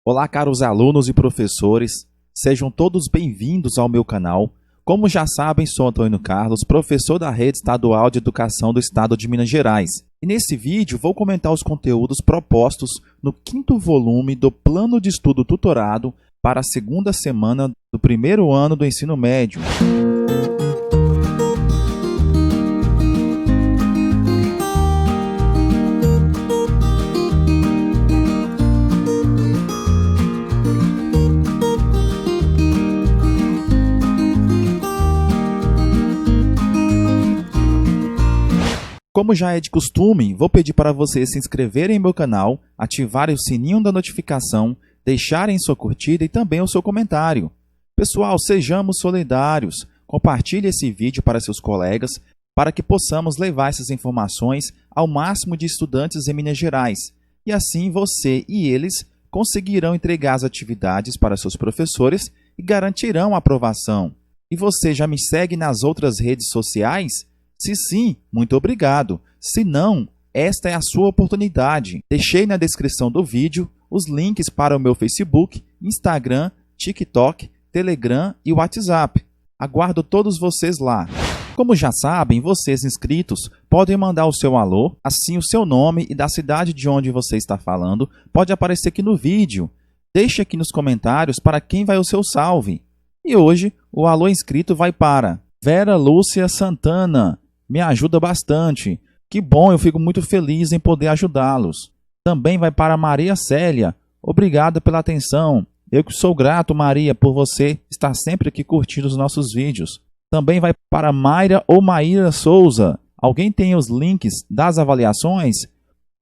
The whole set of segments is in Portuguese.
Olá, caros alunos e professores, sejam todos bem-vindos ao meu canal. Como já sabem, sou Antônio Carlos, professor da Rede Estadual de Educação do Estado de Minas Gerais. E nesse vídeo vou comentar os conteúdos propostos no 5º volume do Plano de Estudo Tutorado para a 2ª semana do 1º ano do ensino médio. Como já é de costume, vou pedir para vocês se inscreverem em meu canal, ativarem o sininho da notificação, deixarem sua curtida e também o seu comentário. Pessoal, sejamos solidários, compartilhe esse vídeo para seus colegas para que possamos levar essas informações ao máximo de estudantes em Minas Gerais. E assim você e eles conseguirão entregar as atividades para seus professores e garantirão a aprovação. E você já me segue nas outras redes sociais? Se sim, muito obrigado. Se não, esta é a sua oportunidade. Deixei na descrição do vídeo os links para o meu Facebook, Instagram, TikTok, Telegram e WhatsApp. Aguardo todos vocês lá. Como já sabem, vocês inscritos podem mandar o seu alô, assim o seu nome e da cidade de onde você está falando pode aparecer aqui no vídeo. Deixe aqui nos comentários para quem vai o seu salve. E hoje o alô inscrito vai para Vera Lúcia Santana. Me ajuda bastante. Que bom, eu fico muito feliz em poder ajudá-los. Também vai para Maria Célia. Obrigado pela atenção. Eu que sou grato, Maria, por você estar sempre aqui curtindo os nossos vídeos. Também vai para Mayra ou Maíra Souza. Alguém tem os links das avaliações?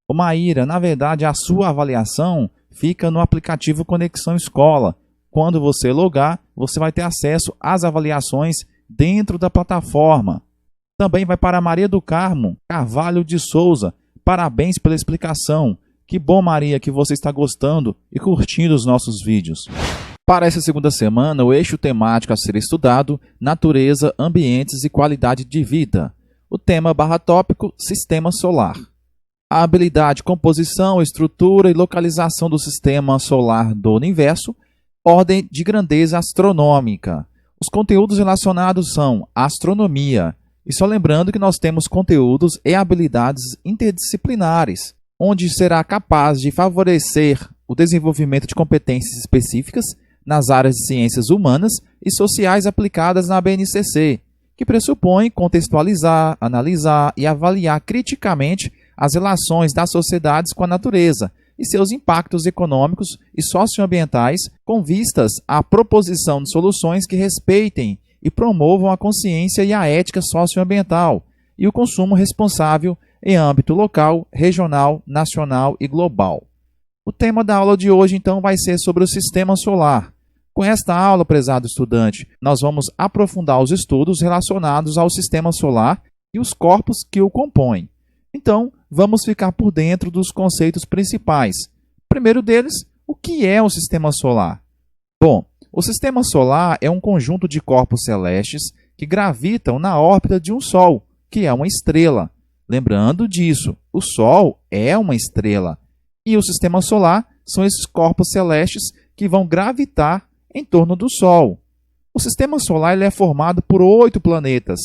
Ô Maíra, na verdade a sua avaliação fica no aplicativo Conexão Escola. Quando você logar, você vai ter acesso às avaliações dentro da plataforma. Também vai para Maria do Carmo Carvalho de Souza. Parabéns pela explicação. Que bom, Maria, que você está gostando e curtindo os nossos vídeos. Para essa 2ª semana, o eixo temático a ser estudado, natureza, ambientes e qualidade de vida. O tema /tópico, sistema solar. A habilidade, composição, estrutura e localização do sistema solar do universo, ordem de grandeza astronômica. Os conteúdos relacionados são astronomia. E só lembrando que nós temos conteúdos e habilidades interdisciplinares, onde será capaz de favorecer o desenvolvimento de competências específicas nas áreas de ciências humanas e sociais aplicadas na BNCC, que pressupõe contextualizar, analisar e avaliar criticamente as relações das sociedades com a natureza e seus impactos econômicos e socioambientais com vistas à proposição de soluções que respeitem e promovam a consciência e a ética socioambiental e o consumo responsável em âmbito local, regional, nacional e global. O tema da aula de hoje, então, vai ser sobre o sistema solar. Com esta aula, prezado estudante, nós vamos aprofundar os estudos relacionados ao sistema solar e os corpos que o compõem. Então, vamos ficar por dentro dos conceitos principais. O primeiro deles, o que é o sistema solar? Bom, o sistema solar é um conjunto de corpos celestes que gravitam na órbita de um Sol, que é uma estrela. Lembrando disso, o Sol é uma estrela. E o sistema solar são esses corpos celestes que vão gravitar em torno do Sol. O sistema solar ele é formado por 8 planetas,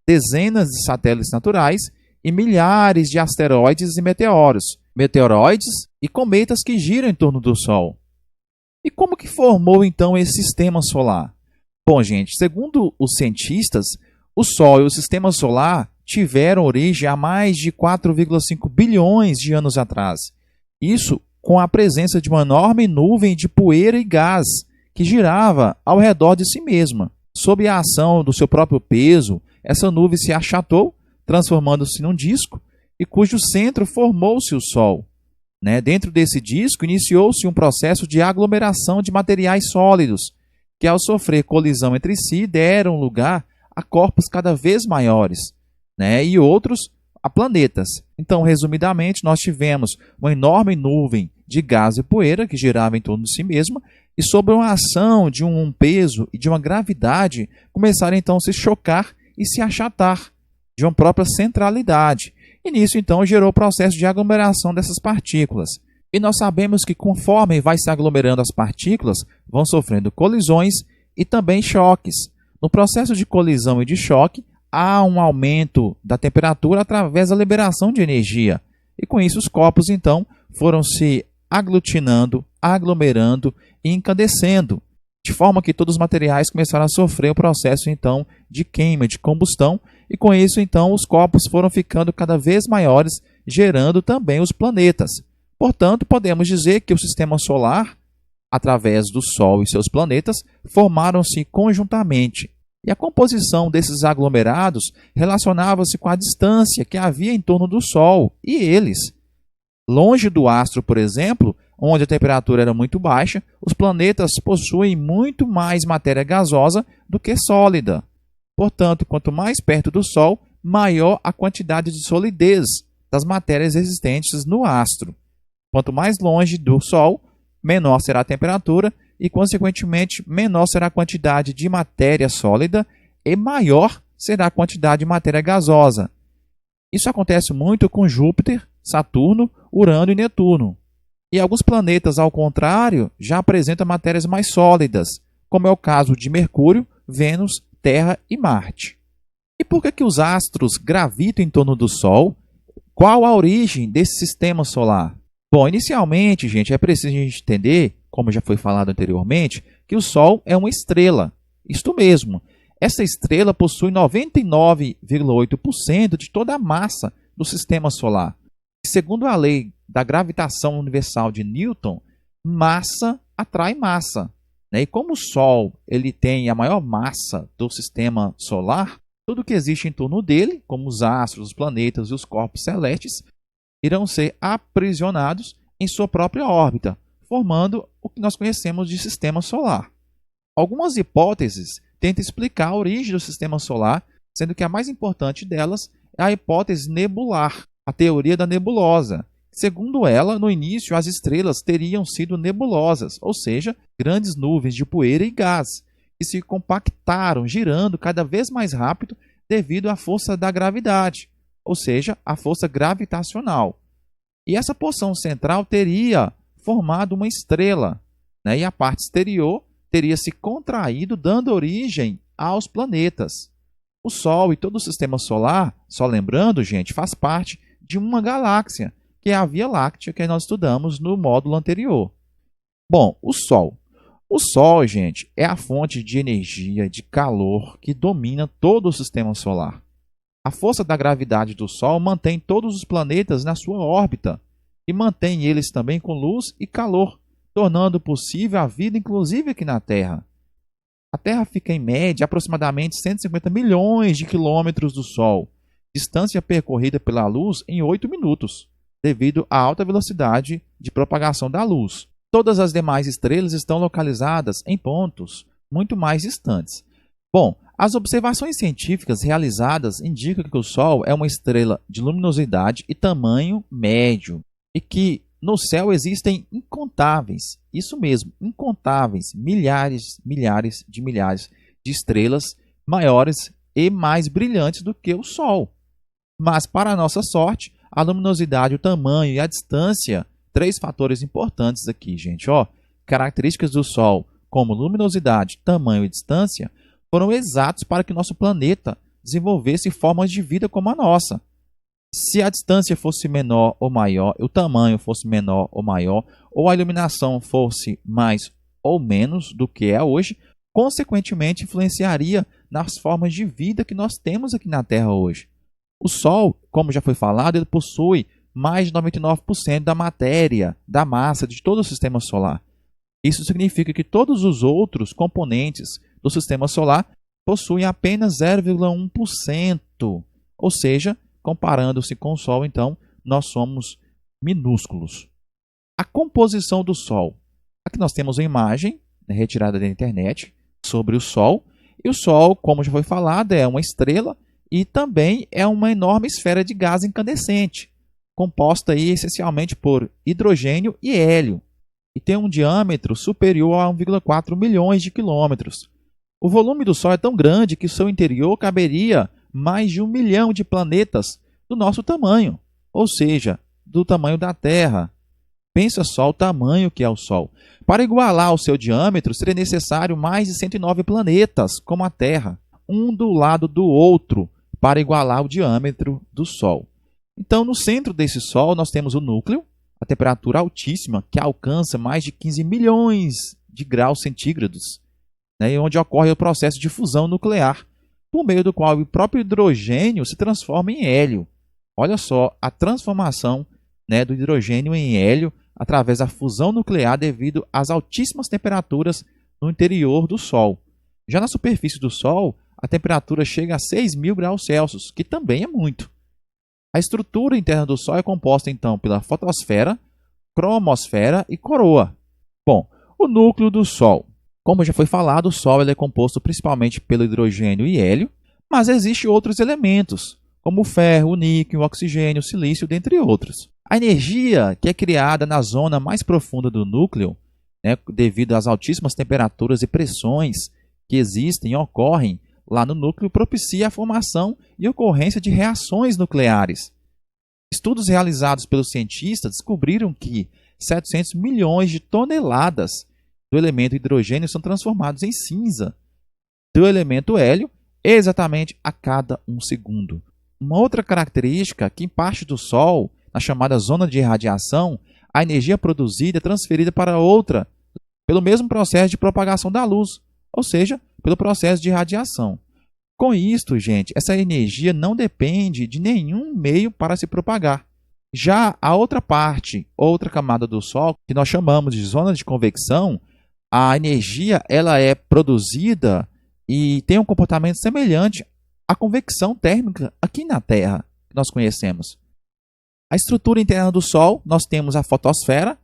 dezenas de satélites naturais e milhares de asteroides e meteoroides e cometas que giram em torno do Sol. E como que formou então esse sistema solar? Bom, gente, segundo os cientistas, o Sol e o sistema solar tiveram origem há mais de 4,5 bilhões de anos atrás. Isso com a presença de uma enorme nuvem de poeira e gás que girava ao redor de si mesma. Sob a ação do seu próprio peso, essa nuvem se achatou, transformando-se num disco, e cujo centro formou-se o Sol. Dentro desse disco, iniciou-se um processo de aglomeração de materiais sólidos, que ao sofrer colisão entre si, deram lugar a corpos cada vez maiores, e outros a planetas. Então, resumidamente, nós tivemos uma enorme nuvem de gás e poeira que girava em torno de si mesma, e sob uma ação de um peso e de uma gravidade, começaram então a se chocar e se achatar de uma própria centralidade. E nisso, então, gerou o processo de aglomeração dessas partículas. E nós sabemos que conforme vai se aglomerando as partículas, vão sofrendo colisões e também choques. No processo de colisão e de choque, há um aumento da temperatura através da liberação de energia. E com isso os corpos, então, foram se aglutinando, aglomerando e incandescendo, de forma que todos os materiais começaram a sofrer o processo, então, de queima, de combustão, e com isso, então, os corpos foram ficando cada vez maiores, gerando também os planetas. Portanto, podemos dizer que o sistema solar, através do Sol e seus planetas, formaram-se conjuntamente. E a composição desses aglomerados relacionava-se com a distância que havia em torno do Sol e eles. Longe do astro, por exemplo, onde a temperatura era muito baixa, os planetas possuem muito mais matéria gasosa do que sólida. Portanto, quanto mais perto do Sol, maior a quantidade de solidez das matérias existentes no astro. Quanto mais longe do Sol, menor será a temperatura e, consequentemente, menor será a quantidade de matéria sólida e maior será a quantidade de matéria gasosa. Isso acontece muito com Júpiter, Saturno, Urano e Netuno. E alguns planetas, ao contrário, já apresentam matérias mais sólidas, como é o caso de Mercúrio, Vênus, Terra e Marte. E por que os astros gravitam em torno do Sol? Qual a origem desse sistema solar? Bom, inicialmente, gente, é preciso a gente entender, como já foi falado anteriormente, que o Sol é uma estrela. Isto mesmo, essa estrela possui 99,8% de toda a massa do sistema solar. Segundo a lei da gravitação universal de Newton, massa atrai massa, né? E como o Sol ele tem a maior massa do sistema solar, tudo que existe em torno dele, como os astros, os planetas e os corpos celestes, irão ser aprisionados em sua própria órbita, formando o que nós conhecemos de sistema solar. Algumas hipóteses tentam explicar a origem do sistema solar, sendo que a mais importante delas é a hipótese nebular, a teoria da nebulosa. Segundo ela, no início as estrelas teriam sido nebulosas, ou seja, grandes nuvens de poeira e gás, que se compactaram, girando cada vez mais rápido devido à força da gravidade, ou seja, a força gravitacional. E essa porção central teria formado uma estrela, né? E a parte exterior teria se contraído, dando origem aos planetas. O Sol e todo o sistema solar, só lembrando, gente, faz parte de uma galáxia, que é a Via Láctea, que nós estudamos no módulo anterior. Bom, o Sol. O Sol, gente, é a fonte de energia, de calor que domina todo o sistema solar. A força da gravidade do Sol mantém todos os planetas na sua órbita e mantém eles também com luz e calor, tornando possível a vida, inclusive aqui na Terra. A Terra fica, em média, aproximadamente 150 milhões de quilômetros do Sol, distância percorrida pela luz em 8 minutos, devido à alta velocidade de propagação da luz. Todas as demais estrelas estão localizadas em pontos muito mais distantes. Bom, as observações científicas realizadas indicam que o Sol é uma estrela de luminosidade e tamanho médio e que no céu existem incontáveis, isso mesmo, incontáveis, milhares de estrelas maiores e mais brilhantes do que o Sol. Mas, para a nossa sorte, a luminosidade, o tamanho e a distância, três fatores importantes aqui, gente, ó, características do Sol como luminosidade, tamanho e distância, foram exatos para que nosso planeta desenvolvesse formas de vida como a nossa. Se a distância fosse menor ou maior, o tamanho fosse menor ou maior, ou a iluminação fosse mais ou menos do que é hoje, consequentemente influenciaria nas formas de vida que nós temos aqui na Terra hoje. O Sol, como já foi falado, ele possui mais de 99% da matéria, da massa de todo o sistema solar. Isso significa que todos os outros componentes do sistema solar possuem apenas 0,1%, ou seja, comparando-se com o Sol, então, nós somos minúsculos. A composição do Sol. Aqui nós temos uma imagem, né, retirada da internet sobre o Sol. E o Sol, como já foi falado, é uma estrela e também é uma enorme esfera de gás incandescente, composta aí, essencialmente por hidrogênio e hélio, e tem um diâmetro superior a 1,4 milhões de quilômetros. O volume do Sol é tão grande que seu interior caberia mais de 1 milhão de planetas do nosso tamanho, ou seja, do tamanho da Terra. Pensa só o tamanho que é o Sol. Para igualar o seu diâmetro, seria necessário mais de 109 planetas, como a Terra, um do lado do outro, para igualar o diâmetro do Sol. Então, no centro desse Sol, nós temos o núcleo, a temperatura altíssima, que alcança mais de 15 milhões de graus centígrados, né, onde ocorre o processo de fusão nuclear, por meio do qual o próprio hidrogênio se transforma em hélio. Olha só a transformação, né, do hidrogênio em hélio através da fusão nuclear devido às altíssimas temperaturas no interior do Sol. Já na superfície do Sol, a temperatura chega a 6.000 graus Celsius, que também é muito. A estrutura interna do Sol é composta então pela fotosfera, cromosfera e coroa. Bom, o núcleo do Sol. Como já foi falado, o Sol ele é composto principalmente pelo hidrogênio e hélio, mas existem outros elementos, como o ferro, o níquel, o oxigênio, o silício, dentre outros. A energia que é criada na zona mais profunda do núcleo, né, devido às altíssimas temperaturas e pressões que existem e ocorrem lá no núcleo, propicia a formação e ocorrência de reações nucleares. Estudos realizados pelos cientistas descobriram que 700 milhões de toneladas do elemento hidrogênio são transformados em cinza do elemento hélio exatamente a cada 1 segundo. Uma outra característica é que em parte do Sol, na chamada zona de irradiação, a energia produzida é transferida para outra pelo mesmo processo de propagação da luz, ou seja, pelo processo de radiação. Com isto, gente, essa energia não depende de nenhum meio para se propagar. Já a outra parte, outra camada do Sol, que nós chamamos de zona de convecção, a energia ela é produzida e tem um comportamento semelhante à convecção térmica aqui na Terra, que nós conhecemos. A estrutura interna do Sol, nós temos a fotosfera,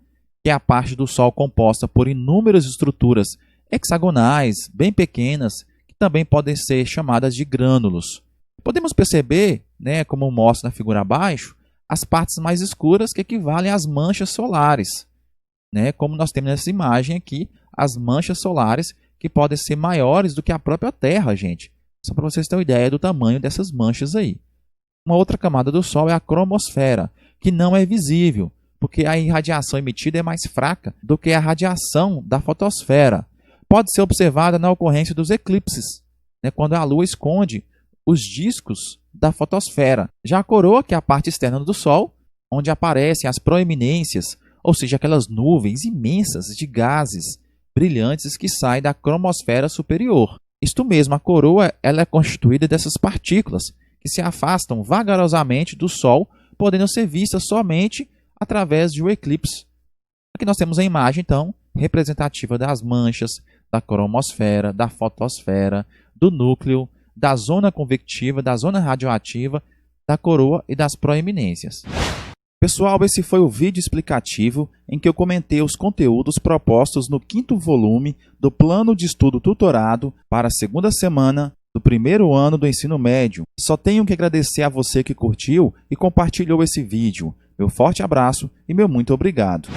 que é a parte do Sol composta por inúmeras estruturas hexagonais, bem pequenas, que também podem ser chamadas de grânulos. Podemos perceber, né, como mostra na figura abaixo, as partes mais escuras que equivalem às manchas solares, né, como nós temos nessa imagem aqui, as manchas solares que podem ser maiores do que a própria Terra, gente. Só para vocês terem uma ideia do tamanho dessas manchas aí. Uma outra camada do Sol é a cromosfera, que não é visível, porque a irradiação emitida é mais fraca do que a radiação da fotosfera. Pode ser observada na ocorrência dos eclipses, né, quando a Lua esconde os discos da fotosfera. Já a coroa, que é a parte externa do Sol, onde aparecem as proeminências, ou seja, aquelas nuvens imensas de gases brilhantes que saem da cromosfera superior. Isto mesmo, a coroa ela é constituída dessas partículas que se afastam vagarosamente do Sol, podendo ser vistas somente através de um eclipse. Aqui nós temos a imagem, então, representativa das manchas, da cromosfera, da fotosfera, do núcleo, da zona convectiva, da zona radioativa, da coroa e das proeminências. Pessoal, esse foi o vídeo explicativo em que eu comentei os conteúdos propostos no 5º volume do Plano de Estudo Tutorado para a 2ª semana do 1º ano do ensino médio. Só tenho que agradecer a você que curtiu e compartilhou esse vídeo. Meu forte abraço e meu muito obrigado.